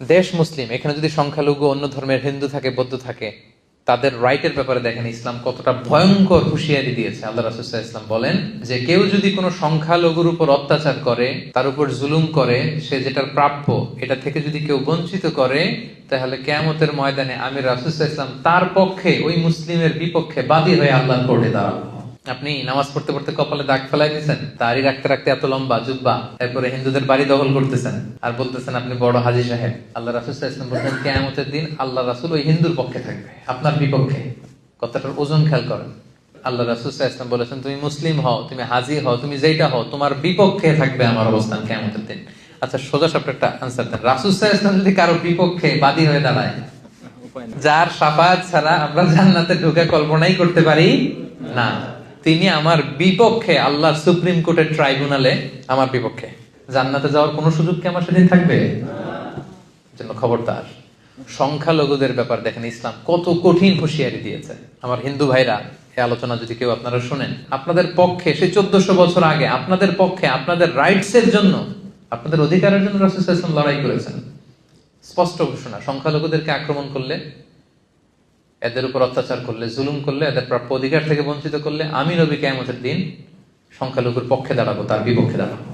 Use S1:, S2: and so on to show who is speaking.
S1: দেশ মুসলিম, এখানে যদি সংখ্যালঘু অন্য ধর্মের হিন্দু থাকে, বৌদ্ধ থাকে, তাদের রাইটের ব্যাপারে দেখেন ইসলাম কতটা ভয়ঙ্কর হুঁশিয়ারি দিয়েছে। আল্লাহ রাসূল সাল্লাল্লাহু আলাইহি ওয়াসাল্লাম বলেন যে কেউ যদি কোনো সংখ্যালঘুর উপর অত্যাচার করে, তার উপর জুলুম করে, সে যেটার প্রাপ্য এটা থেকে যদি কেউ বঞ্চিত করে, তাহলে কিয়ামতের ময়দানে আমি রাসূল সাল্লাল্লাহু আলাইহি ওয়াসাল্লাম তার পক্ষে, ওই মুসলিমের বিপক্ষে বাদী হয়ে আল্লাহর কোর্টে দাঁড়াবো। আপনি নামাজ পড়তে পড়তে কপালে দাগ ফেলাই দিচ্ছেন, দাড়ি রাখতে রাখতে এত লম্বা জুব্বা, এরপরে হিন্দুদের বাড়ি দখল করতেছেন আর বলতেছেন আপনি বড় হাজী সাহেব। আল্লাহ রাসূল সাল্লাল্লাহু আলাইহি ওয়াসাল্লাম বলতেন কিয়ামতের দিন আল্লাহ রাসূল ওই হিন্দুর পক্ষে থাকবে, আপনার বিপক্ষে। কথাটার ওজন খেয়াল করেন। আল্লাহ রাসূল সাল্লাল্লাহু আলাইহি ওয়াসাল্লাম বলেছেন তুমি মুসলিম হও, তুমি হাজী হও, তুমি যেটা হও, তোমার বিপক্ষে থাকবে আমার অবস্থান কিয়ামতের দিন। আচ্ছা, সোজা সাপটা একটা আনসার দেন। রাসূল সাল্লাল্লাহু আলাইহি ওয়াসাল্লাম যদি কারো বিপক্ষে বাদী হয়ে দাঁড়ায়, যার শাফাআত ছাড়া আমরা জান্নাতে ঢোকা কল্পনাই করতে পারি না, তিনি আমার বিপক্ষে আল্লাহর সুপ্রিম কোর্টের ট্রাইব্যুনালে আমার বিপক্ষে, জান্নাতে যাওয়ার কোনো সুযোগ কি আমার সেদিন থাকবে? জন্য খবরদার। সংখ্যালঘুদের ব্যাপার দেখেন ইসলাম কত কঠিন হুঁশিয়ারি দিয়েছে। আমার হিন্দু ভাইরা, এই আলোচনা যদি কেউ আপনারা শুনেন, আপনাদের পক্ষে সেই 1400 বছর আগে আপনাদের পক্ষে, আপনাদের রাইটস এর জন্য, আপনাদের অধিকারের জন্য রাসূল সাল্লাল্লাহু আলাইহি ওয়াসাল্লাম লড়াই করেছেন। স্পষ্ট ঘোষণা, সংখ্যালঘুদেরকে আক্রমণ করলে, এদের উপর অত্যাচার করলে, জুলুম করলে, এদের প্রাপ্য অধিকার থেকে বঞ্চিত করলে, আমি নবী কিয়ামতের দিন সংখ্যালঘুর পক্ষে দাঁড়াবো, তার বিপক্ষে দাঁড়াবো।